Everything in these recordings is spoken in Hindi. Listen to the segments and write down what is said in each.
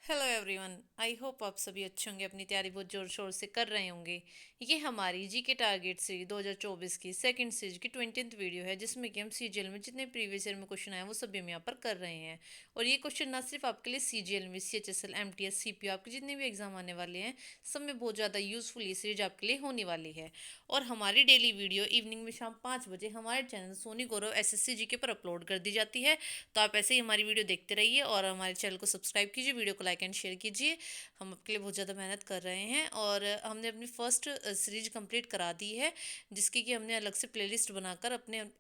Hello everyone. आई होप आप सभी अच्छे होंगे, अपनी तैयारी बहुत ज़ोर शोर से कर रहे होंगे। ये हमारी जी के टारगेट सीरीज 2024 की सेकंड सीरीज की 20th वीडियो है, जिसमें कि हम सीजीएल में जितने प्रीवियस ईयर में क्वेश्चन आए वो सभी हम यहाँ पर कर रहे हैं। और ये क्वेश्चन ना सिर्फ आपके लिए सीजीएल में, सीएचएसएल, एमटीएस, सीपीओ, आपके जितने भी एग्जाम आने वाले हैं सब में बहुत ज़्यादा यूजफुल ये सीरीज आपके लिए होने वाली है। और हमारी डेली वीडियो इवनिंग में शाम 5 बजे हमारे चैनल सोनी गौरव एसएससी जी के पर अपलोड कर दी जाती है। तो आप ऐसे ही हमारी वीडियो देखते रहिए और हमारे चैनल को सब्सक्राइब कीजिए, वीडियो को लाइक एंड शेयर कीजिए। हम आपके लिए बहुत ज़्यादा मेहनत कर रहे हैं और हमने अपनी फर्स्ट सीरीज कंप्लीट करा दी है, जिसकी कि हमने अलग से प्लेलिस्ट बनाकर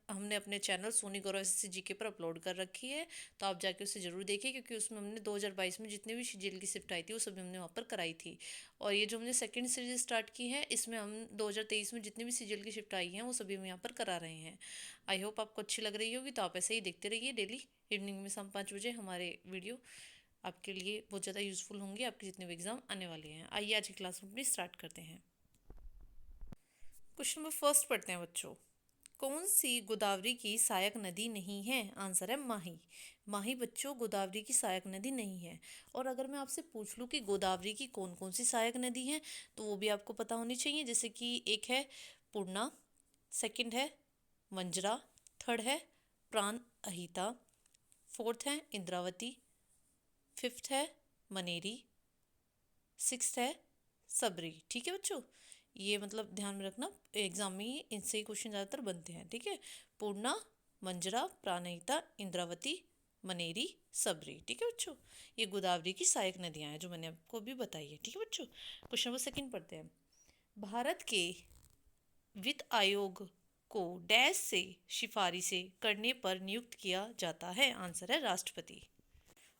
हमने अपने चैनल सोनी गौरव एसएससी जीके पर अपलोड कर रखी है। तो आप जाके उसे ज़रूर देखिए, क्योंकि उसमें हमने 2022 में जितने भी जेल की शिफ्ट आई थी वो सभी हमने वहाँ पर कराई थी। और ये जो हमने सेकंड सीरीज स्टार्ट की है, इसमें हम 2023 में जितनी भी सीजीएल की शिफ्ट आई हैं वो सभी हम यहाँ पर करा रहे हैं। आई होप आपको अच्छी लग रही होगी, तो आप ऐसे ही देखते रहिए डेली इवनिंग में शाम 5 बजे हमारे वीडियो आपके लिए बहुत ज़्यादा यूज़फुल होंगे, आपके जितने भी एग्जाम आने वाले हैं। आइए आज की क्लास में अपनी स्टार्ट करते हैं। क्वेश्चन नंबर फर्स्ट पढ़ते हैं बच्चों। कौन सी गोदावरी की सहायक नदी नहीं है? आंसर है माही। माही बच्चों गोदावरी की सहायक नदी नहीं है। और अगर मैं आपसे पूछ लूँ कि गोदावरी की कौन कौन सी सहायक नदी है, तो वो भी आपको पता होनी चाहिए। जैसे कि एक है पूर्णा, सेकंड है मंजरा, थर्ड है प्राण अहिता, फोर्थ है इंद्रावती, फिफ्थ है मनेरी, सिक्स्थ है सबरी। ठीक है बच्चों, ये मतलब ध्यान में रखना, एग्जाम में ये इनसे ही क्वेश्चन ज़्यादातर बनते हैं। ठीक है, पूर्णा, मंजरा, प्राणहिता, इंद्रावती, मनेरी, सबरी। ठीक है बच्चों, ये गोदावरी की सहायक नदियाँ हैं जो मैंने आपको अभी बताई है। ठीक है बच्चों, क्वेश्चन नंबर सेकंड पढ़ते हैं। भारत के वित्त आयोग को डैश से सिफारिशें करने पर नियुक्त किया जाता है? आंसर है राष्ट्रपति।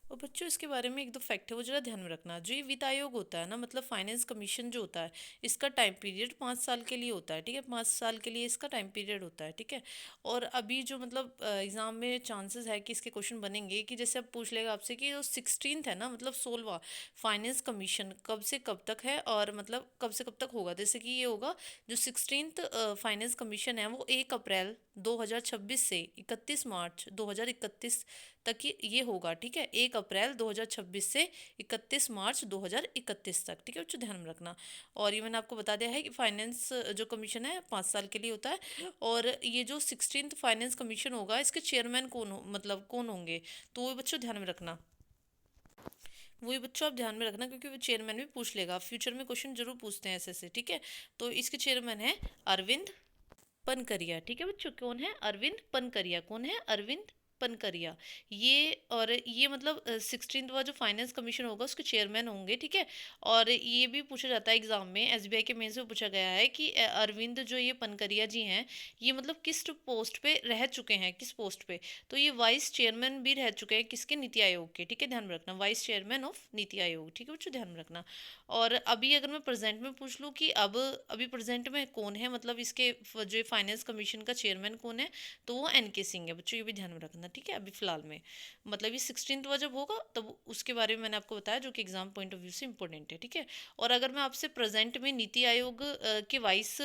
और बच्चों इसके बारे में एक दो फैक्ट है, वो जरा ध्यान में रखना। जो ये वित्त आयोग होता है ना, मतलब फाइनेंस कमीशन जो होता है, इसका टाइम पीरियड 5 साल के लिए होता है। ठीक है, 5 साल के लिए इसका टाइम पीरियड होता है। ठीक है, और अभी जो मतलब एग्जाम में चांसेस है कि इसके क्वेश्चन बनेंगे, कि जैसे अब पूछ लेगा आपसे कि जो 16th है ना, मतलब 16वां फाइनेंस कमीशन कब से कब तक है, और मतलब कब से कब तक होगा। जैसे कि ये होगा, जो 16th फाइनेंस कमीशन है वो 1 अप्रैल 2026 से 31 मार्च 2031 तक ये होगा। ठीक है, 1 अप्रैल 2026 से 31 मार्च 2031 तक। ठीक है बच्चों, ध्यान में रखना। और ये मैंने आपको बता दिया है कि फाइनेंस जो कमीशन है 5 साल के लिए होता है। और ये जो 16th फाइनेंस कमीशन होगा, इसके चेयरमैन मतलब कौन होंगे, तो वो बच्चों ध्यान में रखना। वही बच्चों आप ध्यान में रखना, क्योंकि वो चेयरमैन भी पूछ लेगा फ्यूचर में, क्वेश्चन जरूर पूछते हैं ऐसे ऐसे। ठीक है, तो इसके चेयरमैन है अरविंद पनकरिया। ठीक है बच्चों, कौन है? अरविंद पनकरिया। कौन है? अरविंद पनकरिया। ये और ये मतलब 16वां जो फाइनेंस कमीशन होगा उसके चेयरमैन होंगे। ठीक है, और ये भी पूछा जाता है एग्जाम में, एसबीआई के मेंस में पूछा गया है कि अरविंद जो ये पनकरिया जी हैं, ये मतलब किस पोस्ट पे रह चुके हैं, किस पोस्ट पे? तो ये वाइस चेयरमैन भी रह चुके हैं किसके? नीति आयोग के। ठीक है, ध्यान में रखना, vice chairman of NITI Aayog. ठीक है बच्चों, ध्यान में रखना। और अभी अगर मैं प्रेजेंट में पूछ लूँ कि अब अभी प्रेजेंट में कौन है, मतलब इसके जो फाइनेंस कमीशन का चेयरमैन कौन है, तो वो एनके सिंह है बच्चों, ये भी ध्यान में रखना। ठीक है, अभी फिलहाल में मतलब ये 16वां जब होगा तब उसके बारे में मैंने आपको बताया, जो कि एग्जाम पॉइंट ऑफ व्यू से इंपॉर्टेंट है। ठीक है, और अगर मैं आपसे प्रेजेंट में नीति आयोग के वाइस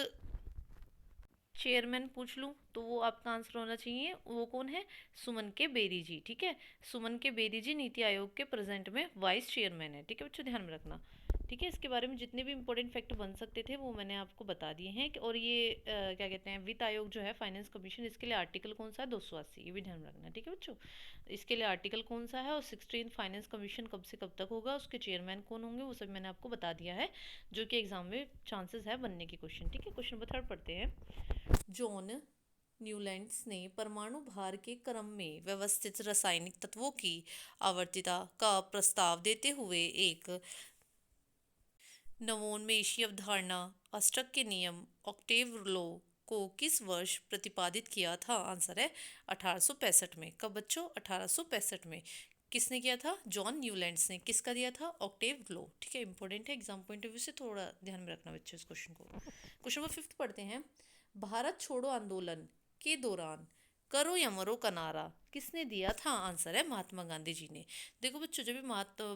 चेयरमैन पूछ लूँ, तो वो आपका आंसर होना चाहिए, वो कौन है? सुमन के बेरी जी। ठीक है, सुमन के बेरी जी नीति आयोग के प्रेजेंट में वाइस चेयरमैन है। ठीक है बच्चों, ध्यान में रखना। ठीक है, इसके बारे में जितने भी इंपॉर्टेंट फैक्ट बन सकते थे वो मैंने आपको बता दिए हैं। और ये क्या कहते हैं, वित्त आयोग जो है फाइनेंस कमीशन, इसके लिए आर्टिकल कौन सा है? 280, ये भी ध्यान में रखना। ठीक है बच्चों, इसके लिए आर्टिकल कौन सा है, और 16 फाइनेंस कमीशन कब से कब तक होगा, उसके चेयरमैन कौन होंगे, वो सब मैंने आपको बता दिया है, जो कि एग्जाम में चांसेस है बनने के क्वेश्चन। ठीक है, क्वेश्चन नंबर थर्ड पढ़ते हैं। जॉन न्यूलैंड्स ने परमाणु भार के क्रम में व्यवस्थित रासायनिक तत्वों की आवर्तिता का प्रस्ताव देते हुए एक नवोन्मेषी अवधारणा अष्टक के नियम ऑक्टेव लो को किस वर्ष प्रतिपादित किया था? आंसर है 1865 में। कब बच्चों? 1865 में। किसने किया था? जॉन न्यूलैंड्स ने। किसका दिया था? ऑक्टेव लो। ठीक है, इंपॉर्टेंट है, एग्जाम पॉइंट ऑफ व्यू से थोड़ा ध्यान में रखना बच्चों इस क्वेश्चन को। क्वेश्चन नंबर फिफ्थ पढ़ते हैं। भारत छोड़ो आंदोलन के दौरान करो या मरो का नारा किसने दिया था? आंसर है महात्मा गांधी जी ने। देखो बच्चों, जब भी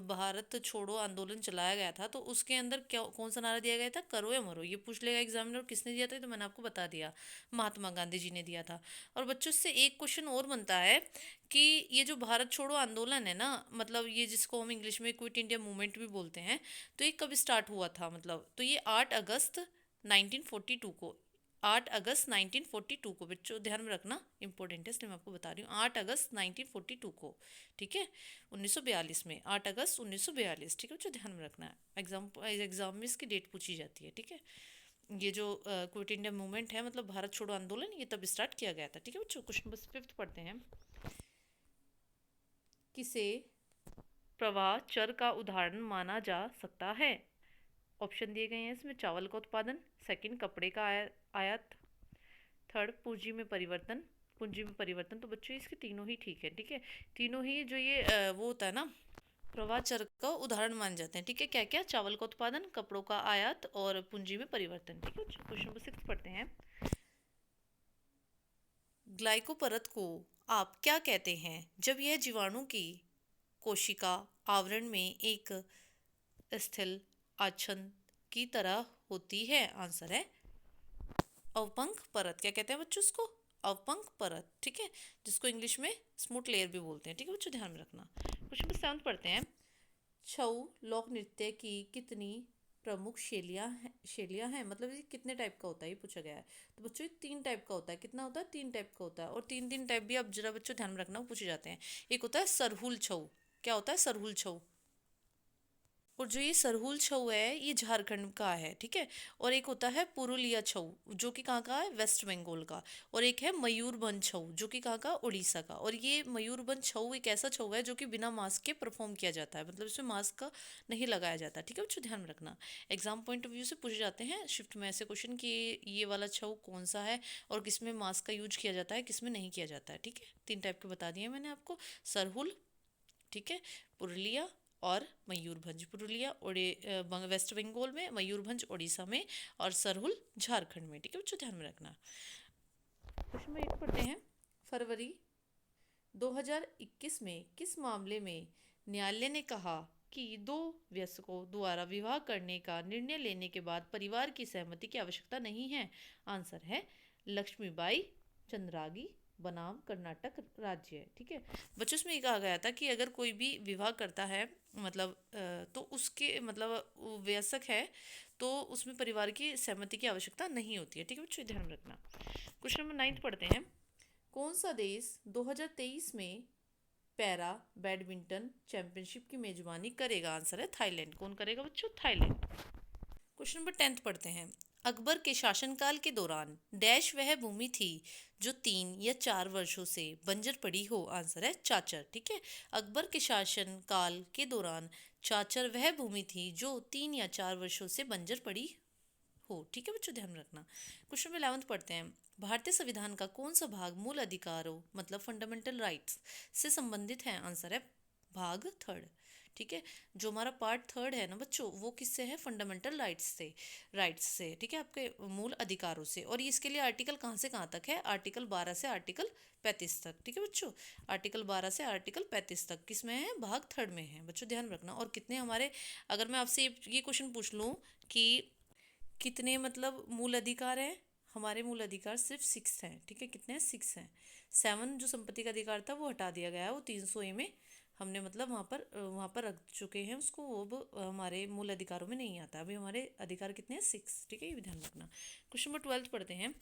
भारत छोड़ो आंदोलन चलाया गया था तो उसके अंदर क्या कौन सा नारा दिया गया था? करो या मरो। ये पूछ लेगा एग्जामिनर किसने दिया था, तो मैंने आपको बता दिया, महात्मा गांधी जी ने दिया था। और बच्चों से एक क्वेश्चन और बनता है कि ये जो भारत छोड़ो आंदोलन है ना, मतलब ये जिसको हम इंग्लिश में क्विट इंडिया मूवमेंट भी बोलते हैं, तो ये कब स्टार्ट हुआ था? मतलब तो ये 8 अगस्त 1942 को, 8 अगस्त 1942 को, बच्चों ध्यान में रखना, इंपॉर्टेंट है इसलिए मैं आपको बता रही हूँ, 8 अगस्त 1942 को, ठीक है, 1942 में, 8 अगस्त 1942, ठीक है बच्चों, ध्यान में रखना है। एग्जाम में इसकी डेट पूछी जाती है, ठीक है। ये जो क्विट इंडिया मूवमेंट है, मतलब भारत छोड़ो आंदोलन, ये तब स्टार्ट किया गया था, ठीक है बच्चों। क्वेश्चन नंबर 5 पढ़ते हैं। किसे प्रवाह चर का उदाहरण माना जा सकता है? ऑप्शन दिए गए हैं इसमें, चावल का उत्पादन, सेकंड कपड़े का आयात, थर्ड पूंजी में परिवर्तन। तो बच्चों इसके तीनों ही ठीक है, ठीक है। तीनों ही जो ये वो होता है ना, प्रवाह चर का उदाहरण मान जाते हैं, ठीक है। क्या क्या? चावल का उत्पादन, कपड़ों का आयात और पूंजी में परिवर्तन, ठीक है। क्वेश्चन नंबर 6 पढ़ते हैं। ग्लाइकोपरत को आप क्या कहते हैं जब यह जीवाणु की कोशिका आवरण में एक स्थिर आच्छन्न की तरह होती है? आंसर है अवपंक परत। क्या कहते हैं बच्चों इसको? अवपंक परत, ठीक है, जिसको इंग्लिश में स्मूथ लेयर भी बोलते हैं, ठीक है बच्चों, ध्यान में रखना। क्वेश्चन नंबर 7 पढ़ते हैं। छऊ लोक नृत्य की कितनी प्रमुख शैलियाँ हैं, मतलब ये कितने टाइप का होता है, ये पूछा गया है। तो बच्चों ये 3 टाइप का होता है। कितना होता है? 3 टाइप का होता है। और 3 टाइप भी आप जरा बच्चों ध्यान में रखना, वो पूछे जाते हैं। एक होता है सरहुल छऊ। क्या होता है? सरहुल छऊ। और जो ये सरहुल छऊ है ये झारखंड का है, ठीक है। और एक होता है पुरुलिया छऊ, जो कि कहाँ का है? वेस्ट बंगाल का। और एक है मयूरभंज छऊ, जो कि कहाँ का? उड़ीसा का। और ये मयूरभंज छऊ एक ऐसा छऊ है जो कि बिना मास्क के परफॉर्म किया जाता है, मतलब इसमें मास्क का नहीं लगाया जाता, ठीक है बच्चों, ध्यान में रखना। एग्जाम पॉइंट ऑफ व्यू से पूछे जाते हैं शिफ्ट में ऐसे क्वेश्चन कि ये वाला छऊ कौन सा है और किसमें मास्क का यूज किया जाता है, किसमें नहीं किया जाता है, ठीक है। 3 टाइप के बता दिए मैंने आपको, सरहुल, ठीक है, पुरुलिया और मयूरभंज। पुरुलिया वेस्ट बंगाल में, मयूरभंज उड़ीसा में और सरहुल झारखंड में, ठीक है बच्चों, ध्यान में रखना। क्वेश्चन नंबर 8 पढ़ते हैं। फरवरी 2021 में किस मामले में न्यायालय ने कहा कि दो वयस्कों द्वारा विवाह करने का निर्णय लेने के बाद परिवार की सहमति की आवश्यकता नहीं है? आंसर है लक्ष्मीबाई चंद्रागी बनाम कर्नाटक राज्य, ठीक है बच्चों। इसमें ये कहा गया था कि अगर कोई भी विवाह करता है, मतलब तो उसके मतलब वो वयस्क है तो उसमें परिवार की सहमति की आवश्यकता नहीं होती है, ठीक है बच्चों, ध्यान रखना। क्वेश्चन नंबर 9 पढ़ते हैं। कौन सा देश 2023 में पैरा बैडमिंटन चैंपियनशिप की मेजबानी करेगा? आंसर है थाईलैंड। कौन करेगा बच्चों? थाईलैंड। क्वेश्चन नंबर 10 पढ़ते हैं। अकबर के शासनकाल के दौरान डैश वह भूमि थी जो 3 या 4 वर्षों से बंजर पड़ी हो? आंसर है चाचर, ठीक है। अकबर के शासनकाल के दौरान चाचर वह भूमि थी जो 3 या 4 वर्षों से बंजर पड़ी हो, ठीक है बच्चों, ध्यान रखना। क्वेश्चन नंबर 11 पढ़ते हैं। भारतीय संविधान का कौन सा भाग मूल अधिकारों मतलब फंडामेंटल राइट्स से संबंधित है? आंसर है भाग 3, ठीक है। जो हमारा पार्ट 3 है ना बच्चों, वो किससे है? फंडामेंटल राइट्स से, ठीक है, आपके मूल अधिकारों से। और ये इसके लिए आर्टिकल कहाँ से कहाँ तक है? आर्टिकल 12 से आर्टिकल 35 तक, ठीक है बच्चों। आर्टिकल 12 से आर्टिकल 35 तक किस में है? भाग 3 में है बच्चों, ध्यान रखना। और कितने हमारे, अगर मैं आपसे ये क्वेश्चन पूछ लूँ कि कितने मतलब मूल अधिकार हैं, हमारे मूल अधिकार सिर्फ 6 हैं, ठीक है। कितने हैं? 6 हैं। 7 जो संपत्ति का अधिकार था वो हटा दिया गया है, वो 300A में हमने मतलब वहाँ पर रख चुके हैं उसको, वो अब हमारे मूल अधिकारों में नहीं आता। अभी हमारे अधिकार कितने हैं? 6, ठीक है, ये भी ध्यान रखना। क्वेश्चन नंबर 12 पढ़ते हैं।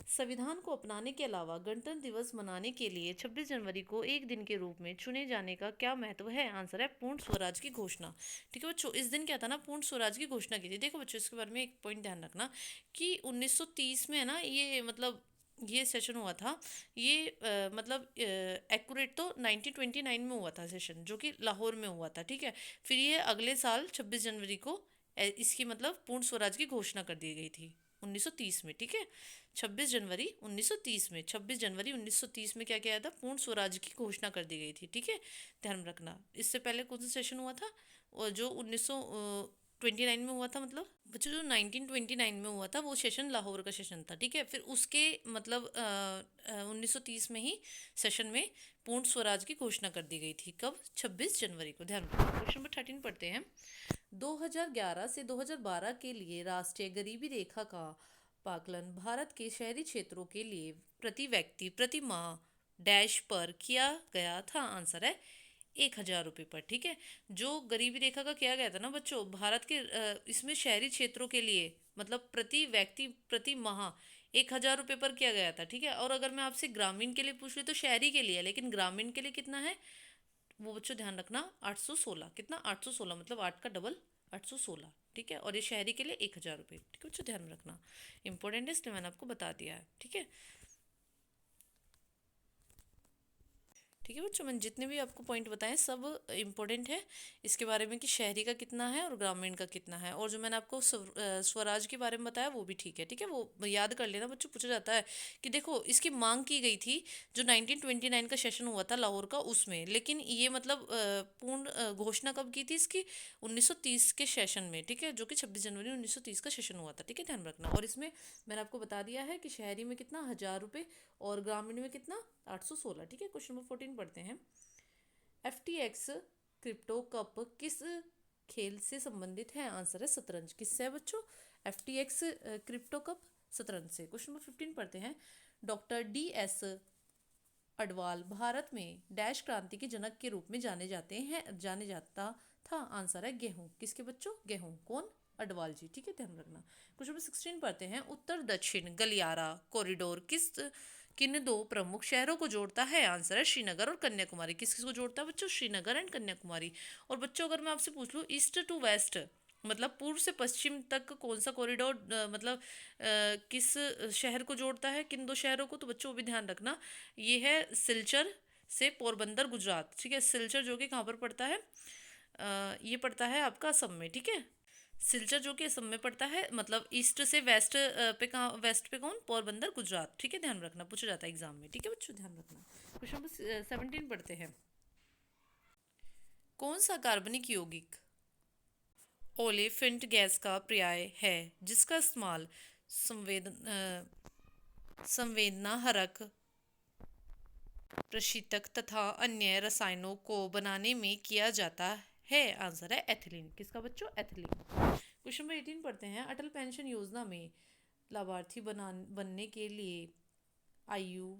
संविधान को अपनाने के अलावा गणतंत्र दिवस मनाने के लिए 26 जनवरी को एक दिन के रूप में चुने जाने का क्या महत्व है? आंसर है पूर्ण स्वराज की घोषणा, ठीक है बच्चों। इस दिन क्या था ना, पूर्ण स्वराज की घोषणा की थी। देखो बच्चों, इसके बारे में एक पॉइंट ध्यान रखना कि 1930 में है ना, ये मतलब ये सेशन हुआ था, ये मतलब एक्यूरेट तो 1929 में हुआ था सेशन, जो कि लाहौर में हुआ था, ठीक है। फिर ये अगले साल 26 जनवरी को इसकी मतलब पूर्ण स्वराज की घोषणा कर दी गई थी 1930 में, ठीक है। 26 जनवरी 1930 में, 26 जनवरी 1930 में क्या किया था? पूर्ण स्वराज की घोषणा कर दी गई थी, ठीक है, ध्यान में रखना। इससे पहले कौन सा सेशन हुआ था? और जो 1900 29 में हुआ था, मतलब बच्चों जो 1929 में हुआ था वो सेशन लाहौर का सेशन था, ठीक है। फिर उसके मतलब 1930 में ही सेशन में पूर्ण स्वराज की घोषणा कर दी गई थी। कब? 26 जनवरी को। ध्यान रखना। क्वेश्चन नंबर 13 पढ़ते हैं। 2011 से 2012 के लिए राष्ट्रीय गरीबी रेखा का आकलन भारत के शहरी क्षेत्रों के लिए प्रति व्यक्ति प्रति माह डैश पर किया गया था। आंसर है 1,000 रुपये पर, ठीक है। जो गरीबी रेखा का किया गया था ना बच्चों, भारत के इसमें शहरी क्षेत्रों के लिए मतलब प्रति व्यक्ति प्रति माह 1,000 रुपये पर किया गया था, ठीक है। और अगर मैं आपसे ग्रामीण के लिए पूछ लूँ तो शहरी के लिए है, लेकिन ग्रामीण के लिए कितना है वो बच्चों ध्यान रखना, 816। कितना? 816, मतलब 8 का डबल 816, ठीक है। और ये शहरी के लिए 1,000 रुपये, ठीक है बच्चों, ध्यान रखना। इंपॉर्टेंट है इसलिए मैंने आपको बता दिया है, ठीक है। ठीक है बच्चों, मैंने जितने भी आपको पॉइंट बताए सब इम्पोर्टेंट है इसके बारे में कि शहरी का कितना है और ग्रामीण का कितना है। और जो मैंने आपको स्वराज के बारे में बताया वो भी ठीक है, ठीक है। वो याद कर लेना बच्चों, पूछा जाता है कि देखो इसकी मांग की गई थी जो 1929 का सेशन हुआ था लाहौर का उसमें, लेकिन ये मतलब पूर्ण घोषणा कब की थी इसकी? 1930 के सेशन में, ठीक है, जो कि 26 जनवरी 1930 का सेशन हुआ था, ठीक है, ध्यान रखना। और इसमें मैंने आपको बता दिया है कि शहरी में कितना 1,000 रुपये और ग्रामीण में कितना 816, ठीक है। क्वेश्चन नंबर 14 पढ़ते हैं। FTX क्रिप्टो कप किस खेल से संबंधित है? आंसर है शतरंज। किससे है बच्चों? FTX क्रिप्टो कप शतरंज से। क्वेश्चन नंबर 15 पढ़ते हैं। डॉक्टर DS अडवाल भारत में डैश क्रांति के जनक के रूप में जाने जाता था। आंसर है गेहूं। किसके बच्चों? गेहूं। कौन? अडवाल जी, ठीक है, ध्यान रखना। क्वेश्चन नंबर 16 पढ़ते हैं। उत्तर दक्षिण गलियारा कॉरिडोर किन दो प्रमुख शहरों को जोड़ता है? आंसर है श्रीनगर और कन्याकुमारी। किस किस को जोड़ता है बच्चों? श्रीनगर एंड कन्याकुमारी। और बच्चों अगर मैं आपसे पूछ लूँ ईस्ट टू वेस्ट मतलब पूर्व से पश्चिम तक कौन सा कॉरिडोर मतलब किस शहर को जोड़ता है, किन दो शहरों को? तो बच्चों वो भी ध्यान रखना, ये है सिलचर से पोरबंदर गुजरात, ठीक है। सिलचर जो कि कहाँ पर पड़ता है? ये पड़ता है आपका असम में, ठीक है। सिलचर जो कि असम में पड़ता है, मतलब ईस्ट से वेस्ट पे कहाँ? वेस्ट पे कौन? पोरबंदर गुजरात, ठीक है, ध्यान रखना, पूछा जाता है एग्जाम में, ठीक है बच्चों, ध्यान रखना। क्वेश्चन नंबर 17 पढ़ते हैं। कौन सा कार्बनिक यौगिक ओलेफिंट गैस का पर्याय है जिसका इस्तेमाल संवेदना हरक प्रशीतक तथा अन्य रसायनों को बनाने में किया जाता है? आंसर है एथिलीन। किसका बच्चों? एथिलीन। क्वेश्चन नंबर 18 पढ़ते हैं। अटल पेंशन योजना में लाभार्थी बनने के लिए आयु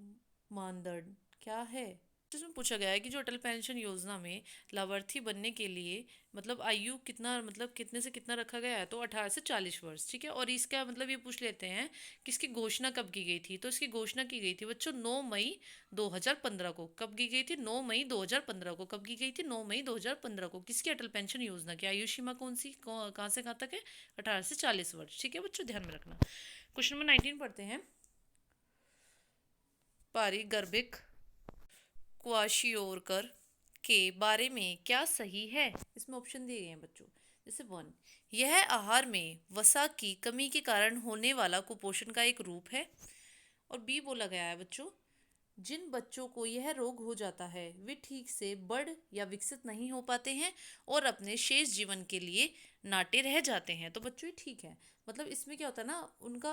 मानदंड क्या है? जिसमें पूछा गया है कि जो अटल पेंशन योजना में लाभार्थी बनने के लिए मतलब आयु कितना, मतलब कितने से कितना रखा गया है? तो 18 से 40 वर्ष, ठीक है। और इसका मतलब ये पूछ लेते हैं कि इसकी घोषणा कब की गई थी? तो इसकी घोषणा की गई थी बच्चों 9 मई 2015 को। कब की गई थी? 9 मई 2015 को। कब की गई थी? 9 मई 2015 को। किसकी? अटल पेंशन योजना की। आयु सीमा कौन सी कहाँ से कहाँ तक है? 18 से 40 वर्ष, ठीक है बच्चों, ध्यान में रखना। क्वेश्चन नंबर 19 पढ़ते हैं। पारिगर्भिक क्वाशियोरकर के बारे में क्या सही है? इसमें ऑप्शन दिए गए हैं बच्चों। जैसे 1, यह आहार में वसा की कमी के कारण होने वाला कुपोषण का एक रूप है। और बी बोला गया है बच्चों, जिन बच्चों को यह रोग हो जाता है वे ठीक से बढ़ या विकसित नहीं हो पाते हैं और अपने शेष जीवन के लिए नाटे रह जाते हैं। तो बच्चों ये ठीक है, मतलब इसमें क्या होता है ना, उनका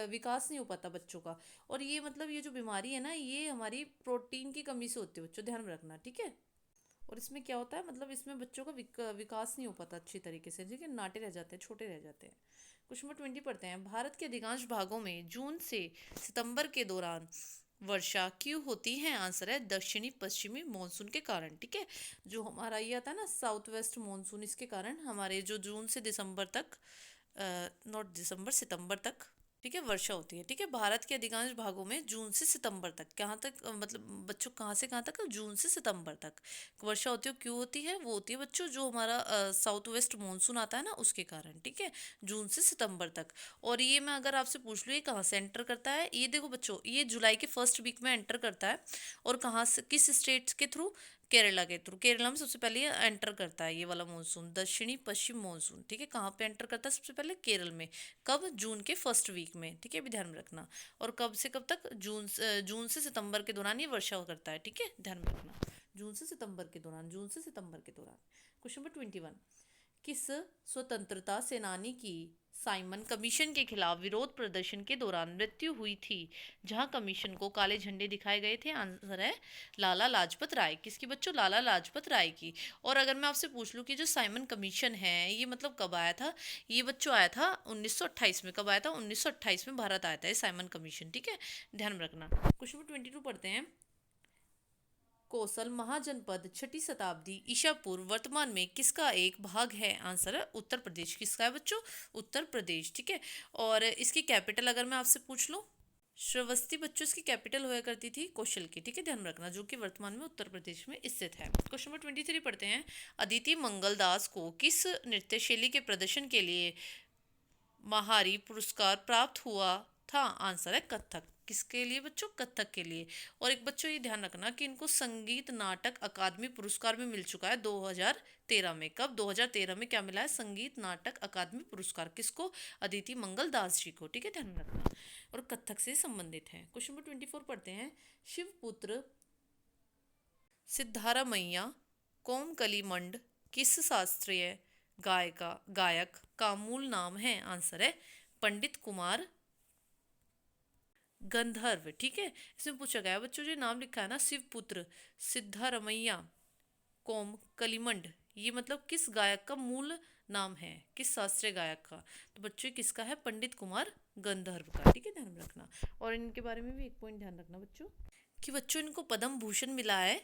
विकास नहीं हो पाता बच्चों का। और ये मतलब ये जो बीमारी है ना, ये हमारी प्रोटीन की कमी से होती है बच्चों, ध्यान में रखना, ठीक है। और इसमें क्या होता है, मतलब इसमें बच्चों का विकास नहीं हो पाता अच्छी तरीके से, ठीक है, नाटे रह जाते हैं, छोटे रह जाते हैं। क्वेश्चन नंबर 20 पढ़ते हैं। भारत के अधिकांश भागों में जून से सितंबर के दौरान वर्षा क्यों होती है? आंसर है दक्षिणी पश्चिमी मॉनसून के कारण, ठीक है। जो हमारा ये आता है ना साउथ वेस्ट मॉनसून, इसके कारण हमारे जो जून से दिसंबर तक, नॉट दिसंबर, सितंबर तक, ठीक है, वर्षा होती है, ठीक है। भारत के अधिकांश भागों में जून से सितंबर तक, कहाँ तक मतलब बच्चों, कहाँ से कहाँ तक? जून से सितंबर तक वर्षा होती है। क्यों होती है? वो होती है बच्चों जो हमारा साउथ वेस्ट मानसून आता है ना उसके कारण, ठीक है, जून से सितंबर तक। और ये मैं अगर आपसे पूछ लूँ ये कहाँ से एंटर करता है, ये देखो बच्चों, ये जुलाई के फर्स्ट वीक में एंटर करता है। और कहाँ से, किस स्टेट्स के थ्रू? केरला के थ्रू। केरला में सबसे पहले ये एंटर करता है ये वाला मानसून, दक्षिणी पश्चिम मानसून, ठीक है। कहाँ पे एंटर करता है? सबसे पहले केरल में। कब? जून के फर्स्ट वीक में, ठीक है, भी ध्यान में रखना। और कब से कब तक? जून से सितंबर के दौरान ये वर्षा करता है, ठीक है, ध्यान में रखना। जून से सितंबर के दौरान, जून से सितंबर के दौरान। Question number 21। किस स्वतंत्रता सेनानी की साइमन कमीशन के खिलाफ विरोध प्रदर्शन के दौरान मृत्यु हुई थी? जहां कमीशन को काले झंडे दिखाए गए थे। आंसर है लाला लाजपत राय। किसकी बच्चों? लाला लाजपत राय की। और अगर मैं आपसे पूछ लूं कि जो साइमन कमीशन है ये मतलब कब आया था? ये बच्चों आया था 1928 में। कब आया था? 1928 में भारत आया था ये साइमन कमीशन। ठीक है, ध्यान में रखना। क्वेश्चन नंबर 22 पढ़ते हैं। कोसल महाजनपद छठी शताब्दी ईसा पूर्व वर्तमान में किसका एक भाग है? आंसर है उत्तर प्रदेश। किसका है बच्चों? उत्तर प्रदेश। ठीक है, और इसकी कैपिटल अगर मैं आपसे पूछ लूं, श्रावस्ती बच्चों इसकी कैपिटल हुआ करती थी कौशल की। ठीक है, ध्यान रखना, जो कि वर्तमान में उत्तर प्रदेश में स्थित है। क्वेश्चन नंबर 23 पढ़ते हैं। अदिति मंगल दास को किस नृत्य शैली के प्रदर्शन के लिए महारी पुरस्कार प्राप्त हुआ था? आंसर है कथक। किसके लिए बच्चों? कथक के लिए। और एक बच्चों ये ध्यान रखना कि इनको संगीत नाटक अकादमी पुरस्कार भी मिल चुका है 2013 में। कब? 2013 में क्या मिला है? संगीत नाटक अकादमी पुरस्कार। किसको? अदिति मंगल दास जी को। ठीक है, ध्यान रखना, और कथक से संबंधित है। क्वेश्चन नंबर 24 पढ़ते हैं। शिवपुत्र सिद्धारमैया कोमकली मंड किस शास्त्रीय गायक का मूल नाम है? आंसर है पंडित कुमार गंधर्व। ठीक है, इसमें पूछा गया बच्चों जो नाम लिखा है ना, शिवपुत्र सिद्धारमैया कोम कलिमंड, ये मतलब किस गायक का मूल नाम है? किस शास्त्रीय गायक का? तो बच्चों किसका है? पंडित कुमार गंधर्व का। ठीक है, ध्यान में रखना। और इनके बारे में भी एक पॉइंट ध्यान रखना बच्चों, कि बच्चों इनको पद्म भूषण मिला है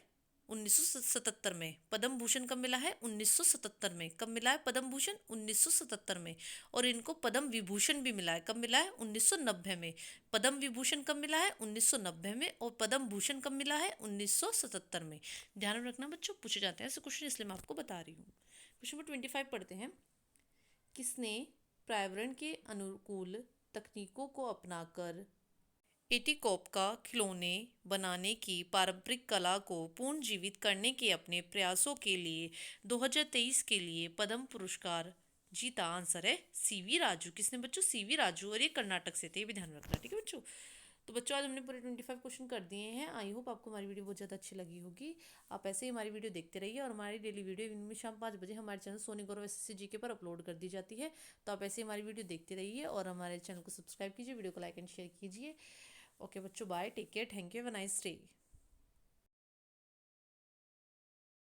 1977 में। पद्म भूषण कब मिला है? 1977 में। कब मिला है पद्म भूषण? 1977 में। और इनको पद्म विभूषण भी मिला है। कब मिला है? 1990 में। पद्म विभूषण कब मिला है? 1990 में। और पद्म भूषण कब मिला है? 1977 में। ध्यान में रखना बच्चों, पूछे जाते हैं ऐसे क्वेश्चन, इसलिए मैं आपको बता रही हूँ। क्वेश्चन नंबर 25 पढ़ते हैं। किसने पर्यावरण के अनुकूल तकनीकों को अपनाकर एटीकोप्का खिलौने बनाने की पारंपरिक कला को पुनर्जीवित करने के अपने प्रयासों के लिए 2023 के लिए पद्म पुरस्कार जीता? आंसर है सीवी राजू। किसने बच्चों? सीवी राजू, और ये कर्नाटक से थे, ये भी ध्यान रखना। ठीक है बच्चों, तो बच्चों आज हमने पूरे 25 क्वेश्चन कर दिए हैं। आई होप आपको हमारी वीडियो बहुत ज़्यादा अच्छी लगी होगी। आप ऐसे ही हमारी वीडियो देखते रहिए, और हमारी डेली वीडियो इवनिंग में शाम 5 बजे हमारे चैनल सोनी गौरव एसएससी जीके पर अपलोड कर दी जाती है। तो आप ऐसे ही हमारी वीडियो देखते रहिए, और हमारे चैनल को सब्सक्राइब कीजिए, वीडियो को लाइक एंड शेयर कीजिए। ओके बच्चों, bye, take care, thank you, have a nice day.